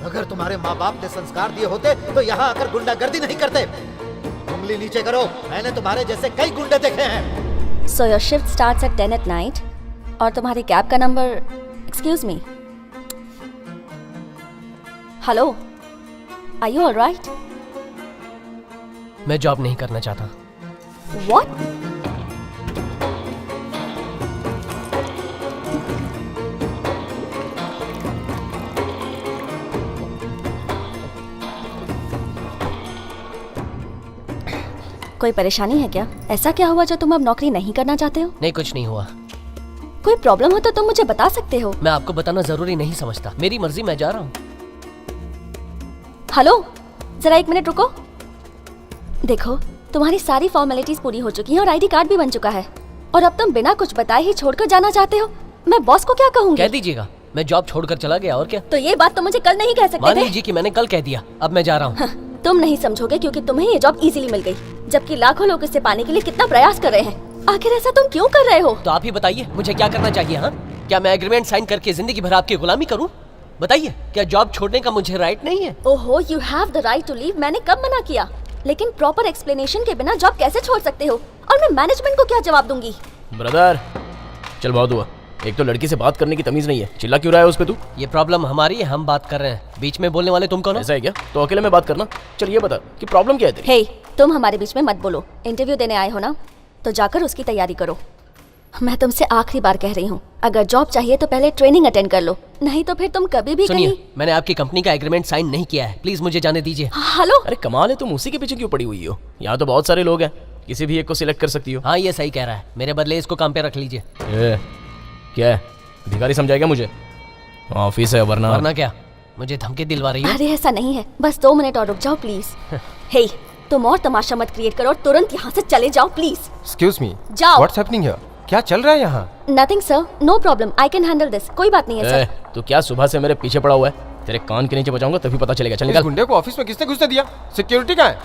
अगर तुम्हारे माँ बाप ने संस्कार दिए होते तो यहाँ आकर गुंडागर्दी नहीं करते। उंगली नीचे करो, मैंने तुम्हारे जैसे कई गुंडे देखे हैं। So your shift starts at 10 at night और तुम्हारी कैब का नंबर, excuse me, hello, are you alright? मैं जॉब नहीं करना चाहता। व्हाट? कोई परेशानी है क्या? ऐसा क्या हुआ जो तुम अब नौकरी नहीं करना चाहते हो? नहीं, कुछ नहीं हुआ। कोई प्रॉब्लम हो तो तुम मुझे बता सकते हो। मैं आपको बताना जरूरी नहीं समझता, मेरी मर्जी, मैं जा रहा हूँ। हेलो, जरा 1 मिनट रुको। देखो, तुम्हारी सारी फॉर्मेलिटीज पूरी हो चुकी हैं और आईडी कार्ड भी बन चुका है, और अब तुम बिना कुछ बताए ही छोड़कर जाना चाहते हो। मैं बॉस को क्या कहूँगी? कह दीजिएगा मैं जॉब छोड़कर चला गया, और क्या। तो ये बात तो मुझे कल नहीं कह सकते मान थे। लीजिए कि मैंने कल कह दिया, अब मैं जा रहा हूँ। हाँ, तुम नहीं समझोगे क्योंकि तुम्हें ये जॉब इजीली मिल गई, जबकि लाखों लोग इसे पाने के लिए कितना प्रयास कर रहे हैं। आखिर ऐसा तुम क्यों कर रहे हो? तो आप ही बताइए मुझे क्या करना चाहिए। हाँ, क्या मैं एग्रीमेंट साइन करके जिंदगी भर आपकी गुलामी करूँ? बताइए, क्या जॉब छोड़ने का मुझे राइट नहीं है? ओहो, you have the right to leave. मैंने कब मना किया? लेकिन प्रॉपर एक्सप्लेनेशन के बिना जॉब कैसे छोड़ सकते हो? और मैं मैनेजमेंट को क्या जवाब दूंगी? ब्रदर, चल बहुत हुआ। एक तो लड़की से बात करने की तमीज नहीं है, चिल्ला क्यों रहा है उस पे तू? ये प्रॉब्लम हमारी है, हम बात कर रहे हैं, बीच में बोलने वाले तुम कौन हो? ऐसा है क्या? तो अकेले में बात करना। चल ये बता कि प्रॉब्लम क्या है तेरी? हे, तुम हमारे बीच में मत बोलो। इंटरव्यू देने आए हो ना, तो जाकर उसकी तैयारी करो। मैं तुमसे आखिरी बार कह रही हूँ, अगर जॉब चाहिए तो पहले ट्रेनिंग अटेंड कर लो, नहीं तो फिर तुम कभी भी सुनिए, कहीं। मैंने आपकी कंपनी का एग्रीमेंट साइन नहीं किया है, प्लीज मुझे जाने दीजिए। हेलो, अरे कमाल है, तुम उसी के पीछे क्यों पड़ी हुई हो? यहाँ तो बहुत सारे लोग हैं, किसी भी एक को सिलेक्ट कर सकती हो। हाँ, ये सही कह रहा है, मेरे बदले इसको काम पे रख लीजिए। क्या है, भिखारी समझाएगा मुझे? ऑफिस है वरना। वरना क्या, मुझे धमकी दिलवा रही हो? अरे ऐसा नहीं है, बस 2 मिनट और रुक जाओ प्लीज। हे, तुम और तमाशा मत क्रिएट करो और तुरंत यहाँ से चले जाओ प्लीज। Excuse me. जाओ। What's happening here? क्या चल रहा है यहाँ? Nothing sir, no problem, I can handle this. कोई बात नहीं है सर। तू क्या सुबह से मेरे पीछे पड़ा हुआ है? तेरे कान के नीचे बचाऊंगा तभी पता चलेगा। चल इस निकल। गुंडे को ऑफिस में किसने घुसने दिया? सिक्योरिटी कहाँ है?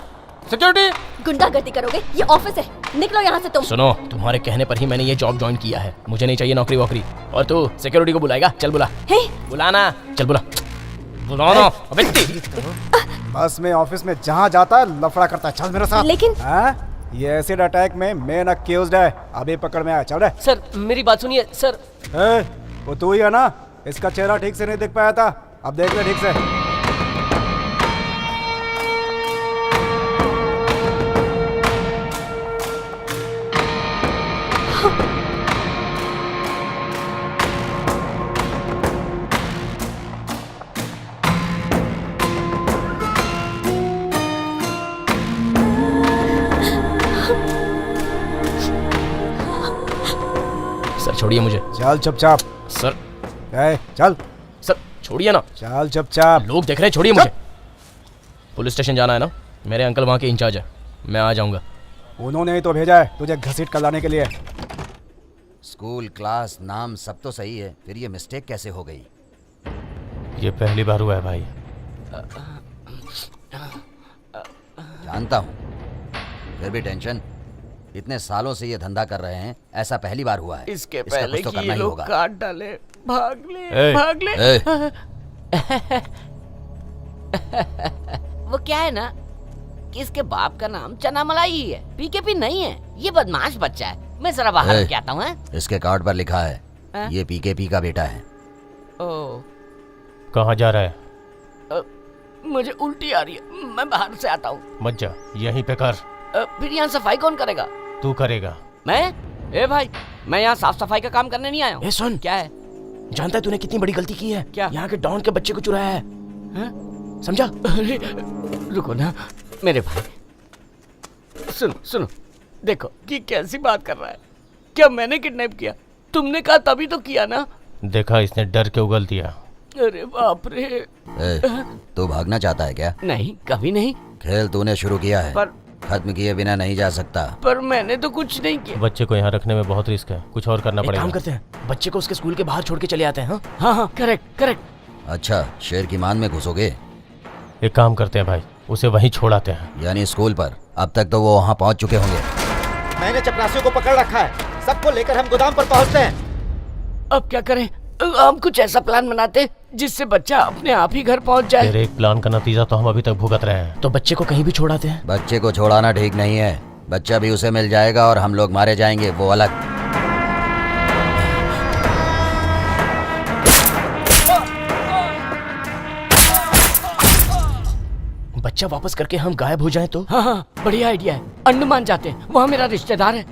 सिक्योरिटी! गुंडागर्दी करोगे? ये ऑफिस है, निकलो यहाँ से तुम। सुनो, तुम्हारे कहने पर ही मैंने ये जॉब ज्वाइन किया है, मुझे नहीं चाहिए नौकरी वोकरी। और तू सिक्योरिटी को बुलाएगा? चल बुला। हे, बुलाना, चल बुला। बुलाना। अबे बस में ऑफिस में जहाँ जाता है लफड़ा करता है। चल मेरे साथ। लेकिन हाँ? ये एसिड अटैक में मेन अक्यूज्ड है, अभी पकड़ में आया। चल रे। सर मेरी बात सुनिए सर। वो तू ही है ना? इसका चेहरा ठीक से नहीं दिख पाया था, अब देख ले ठीक से। सर छोड़िए मुझे। चल चुपचाप। सर, चल। सर छोड़िए ना। चल चुपचाप। लोग देख रहे हैं, छोड़िए मुझे। पुलिस स्टेशन जाना है ना? मेरे अंकल वहाँ के इंचार्ज है, मैं आ जाऊँगा। उन्होंने ही तो भेजा है तुझे घसीट कर लाने के लिए। स्कूल, क्लास, नाम सब तो सही है, फिर ये मिस्टेक कैसे हो गई? ये पहली बार हुआ है भाई। जानता हूँ, फिर भी टेंशन। इतने सालों से ये धंधा कर रहे हैं, ऐसा पहली बार हुआ है। इसके इसका पहले कुछ तो कि करना ये ही लोग होगा। काट डाले, भाग ले, ए, भाग ले। वो क्या है ना कि इसके बाप का नाम चना मलाई ही है, पीकेपी नहीं है। ये बदमाश बच्चा है, मैं जरा बाहर ए, लेके आता हूँ। इसके कार्ड पर लिखा है हाँ? ये पीकेपी का बेटा है। ओ, कहाँ जा रहा है? मुझे उल्टी आ रही है, मैं बाहर से आता हूँ। मत जा, यहीं पे कर। फिर यहाँ सफाई कौन करेगा? तू करेगा। मैं? ए भाई, मैं यहाँ साफ सफाई का काम करने नहीं आया हूँ। ए सुन, क्या है? जानता है तूने कितनी बड़ी गलती की है? क्या? यहाँ के डॉन के बच्चे को चुराया है। समझा? अरे रुको ना मेरे भाई, सुनो सुनो, देखो कि कैसी बात कर रहा है। क्या मैंने किडनैप किया? तुमने कहा तभी तो किया ना। देखा, इसने डर के उगल दिया। अरे बाप रे। ए, तू भागना चाहता है क्या? नहीं, कभी नहीं। खेल तूने शुरू किया है, पर खत्म किए बिना नहीं जा सकता। पर मैंने तो कुछ नहीं किया। बच्चे को यहाँ रखने में बहुत रिस्क है, कुछ और करना एक पड़ेगा। काम करते हैं, बच्चे को उसके स्कूल के बाहर छोड़ के चले आते हैं। हाँ हाँ हाँ, करेक्ट करेक्ट। अच्छा, शेर की मान में घुसोगे? एक काम करते हैं भाई, उसे वहीं छोड़ आते हैं। यानी स्कूल पर? अब तक तो वो वहाँ पहुँच चुके होंगे। मैंने चपरासियों को पकड़ रखा है, सबको लेकर हम गोदाम पर पहुंचते हैं। अब क्या करें? हम कुछ ऐसा प्लान बनाते जिससे बच्चा अपने आप ही घर पहुंच जाए। तेरे एक प्लान का नतीजा तो हम अभी तक भुगत रहे हैं। तो बच्चे को कहीं भी छोड़ाते हैं। बच्चे को छोड़ाना ठीक नहीं है। बच्चा भी उसे मिल जाएगा और हम लोग मारे जाएंगे, वो अलग। बच्चा वापस करके हम गायब हो जाएं तो? हाँ, बढ़िया आइडिया है। अंडमान जाते हैं, वहाँ मेरा रिश्तेदार है।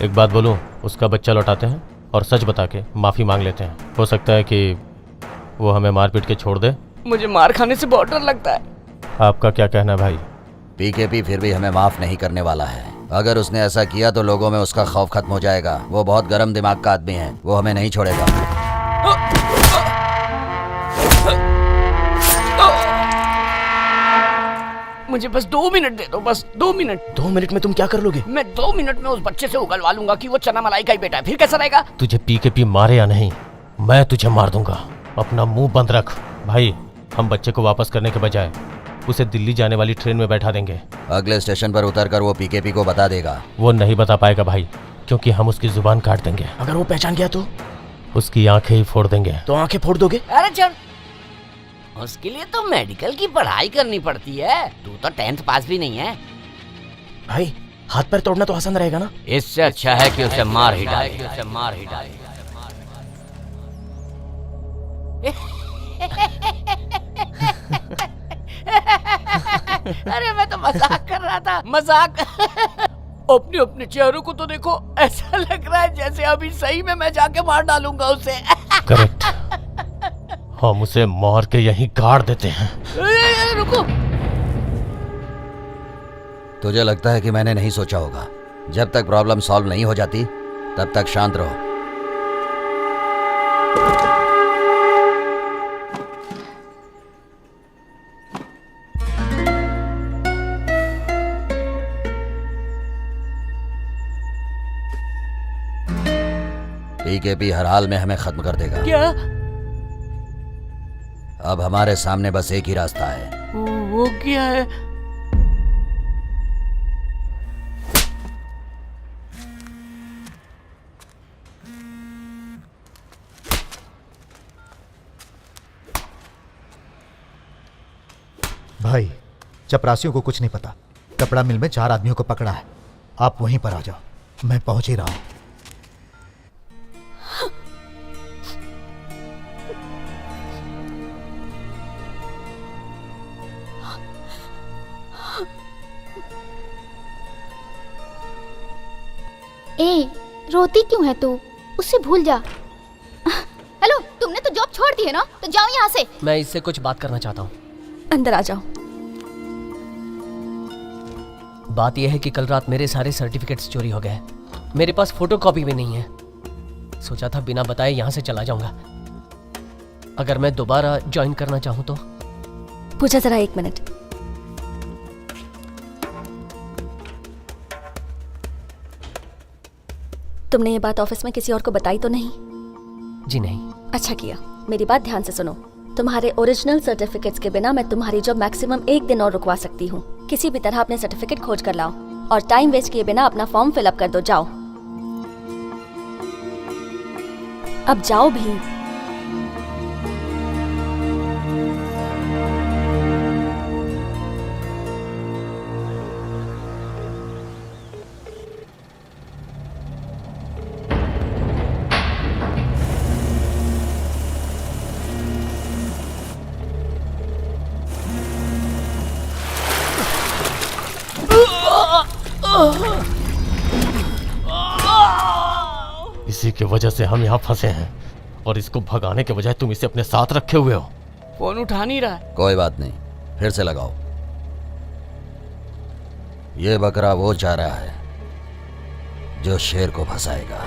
एक बात बोलूं, उसका बच्चा लौटाते हैं और सच बता के माफी मांग लेते हैं। हो सकता है कि वो हमें मार पीट के छोड़ दे। मुझे मार खाने से बहुत डर लगता है। आपका क्या कहना है भाई? पीकेपी फिर भी हमें माफ नहीं करने वाला है। अगर उसने ऐसा किया तो लोगों में उसका खौफ खत्म हो जाएगा। वो बहुत गर्म दिमाग का आदमी है, वो हमें नहीं छोड़ेगा। मुझे बस 2 मिनट दे दो, बस 2 मिनट। 2 मिनट में तुम क्या कर लोगे? मैं 2 मिनट में उस बच्चे से उगलवा लूंगा कि वो चना मलाई का ही बेटा है। फिर कैसा रहेगा? तुझे पीकेपी मारे या नहीं, मैं तुझे मार दूंगा। अपना मुंह बंद रख। भाई, हम बच्चे को वापस करने के बजाय उसे दिल्ली जाने वाली ट्रेन में बैठा देंगे। अगले स्टेशन पर उतरकर वो पीकेपी को बता देगा। वो नहीं बता पाएगा भाई, क्योंकि हम उसकी जुबान काट देंगे। अगर वो पहचान गया तो? उसकी आंखें ही फोड़ देंगे। तो आंखें फोड़ दोगे? अरे चल, उसके लिए तो मेडिकल की पढ़ाई करनी पड़ती है। तू तो 10th पास भी नहीं है। भाई, हाथ पैर तोड़ना तो आसान रहेगा ना? इससे अच्छा है कि उसे मार ही डाले। अरे मैं तो मजाक कर रहा था, मजाक। अपने अपने चेहरों को तो देखो, ऐसा लग रहा है जैसे अभी सही में मैं जाके मार डालूंगा उसे। करेक्ट, हम उसे मार के यहीं गाड़ देते हैं। रुको। तुझे लगता है कि मैंने नहीं सोचा होगा? जब तक प्रॉब्लम सॉल्व नहीं हो जाती तब तक शांत रहो। पीकेपी हर हाल में हमें खत्म कर देगा। क्या? अब हमारे सामने बस एक ही रास्ता है। वो क्या है? भाई, चपरासियों को कुछ नहीं पता। कपड़ा मिल में 4 आदमियों को पकड़ा है। आप वहीं पर आ जाओ, मैं पहुंच ही रहा हूं। ए, रोती क्यों है तू? उससे भूल जा। हेलो, तुमने तो जॉब छोड़ दी है ना, तो जाओ यहाँ से। मैं इससे कुछ बात करना चाहता हूँ। अंदर आ जाओ। बात यह है कि कल रात मेरे सारे सर्टिफिकेट्स चोरी हो गए। मेरे पास फोटोकॉपी भी नहीं है। सोचा था बिना बताए यहाँ से चला जाऊंगा। अगर मैं दोबारा ज्वाइन करना चाहूँ तो? पूजा, जरा 1 मिनट। तुमने ये बात ऑफिस में किसी और को बताई तो नहीं? जी नहीं। अच्छा किया। मेरी बात ध्यान से सुनो। तुम्हारे ओरिजिनल सर्टिफिकेट्स के बिना मैं तुम्हारी जॉब मैक्सिमम 1 दिन और रुकवा सकती हूँ। किसी भी तरह अपने सर्टिफिकेट खोज कर लाओ और टाइम वेस्ट किए बिना अपना फॉर्म फिलअप कर दो। जाओ, अब जाओ भी। इसी की वजह से हम यहाँ फंसे हैं और इसको भगाने के बजाय तुम इसे अपने साथ रखे हुए हो। फोन उठा नहीं रहा है। कोई बात नहीं, फिर से लगाओ। ये बकरा वो चाह रहा है जो शेर को फंसाएगा।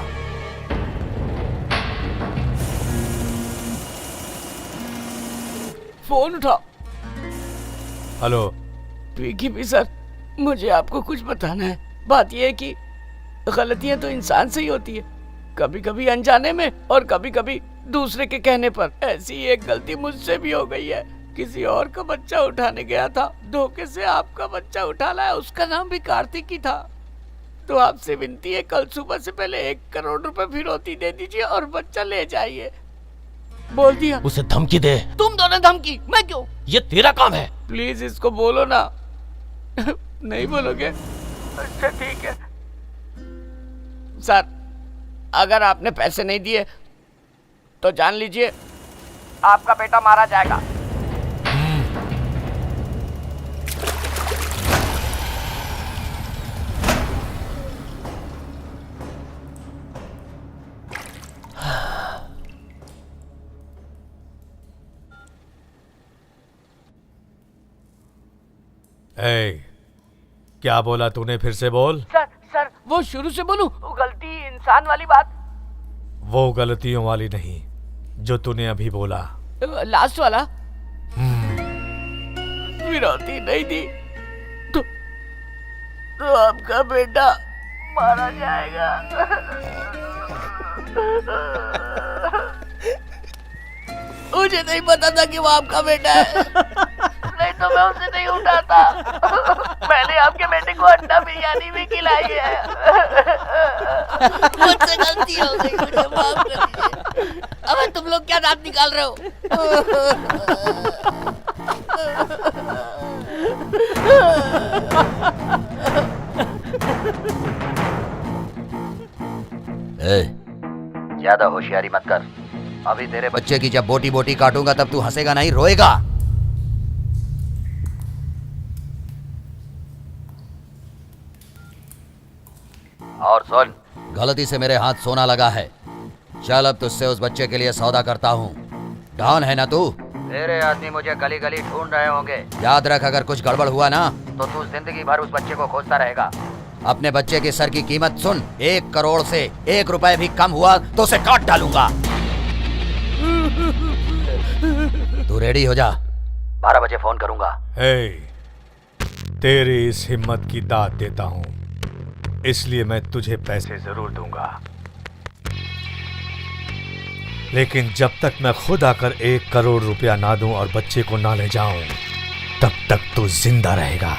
फोन उठाओ। हेलो। पीकेपी सर, मुझे आपको कुछ बताना है। बात यह है कि गलतियां तो इंसान से ही होती है, कभी कभी अनजाने में और कभी कभी दूसरे के कहने पर। ऐसी एक गलती मुझसे भी हो गई है। किसी और का बच्चा उठाने गया था, धोखे से आपका बच्चा उठा लाया। उसका नाम भी कार्तिक ही था। तो आपसे विनती है, कल सुबह से पहले 1 करोड़ रुपए फिरौती दे दीजिए और बच्चा ले जाइए। बोल दिया। उसे धमकी दे। तुम दोनों धमकी, मैं क्यों? ये तेरा काम है। प्लीज इसको बोलो ना। नहीं बोलोगे? अच्छा ठीक है सर, अगर आपने पैसे नहीं दिए तो जान लीजिए आपका बेटा मारा जाएगा। क्या बोला तूने? फिर से बोल। सर वो शुरू से बोलूं? गलती इंसान वाली बात। वो गलतियों वाली नहीं जो तूने अभी बोला। लास्ट वाला? फिरौती नहीं दी तो आपका बेटा मारा जाएगा। मुझे नहीं पता था कि वो आपका बेटा है, नहीं तो मैं उसे नहीं उठाता। मैंने आपके बेटे को अंडा बिरयानी भी खिलाई है। मुझसे गलती हो गई, मुझे माफ कर दीजिए। अबे तुम लोग क्या दांत निकाल रहे हो? ज्यादा होशियारी मत कर। अभी तेरे बच्चे की जब बोटी बोटी काटूंगा तब तू हंसेगा नहीं, रोएगा। और सुन, गलती से मेरे हाथ सोना लगा है। चल अब तुझसे उस बच्चे के लिए सौदा करता हूँ। डॉन है ना तू? तेरे आदमी मुझे गली गली ढूंढ रहे होंगे। याद रख, अगर कुछ गड़बड़ हुआ ना तो तू जिंदगी भर उस बच्चे को खोजता रहेगा। अपने बच्चे के सर की कीमत सुन, 1 करोड़ से 1 रुपए भी कम हुआ तो उसे काट डालूंगा। तू रेडी हो जा, 12 बजे फोन करूंगा। तेरी इस हिम्मत की दाद देता हूँ, इसलिए मैं तुझे पैसे जरूर दूंगा, लेकिन जब तक मैं खुद आकर 1 करोड़ रुपया ना दूं और बच्चे को ना ले जाऊं, तब तक तू जिंदा रहेगा।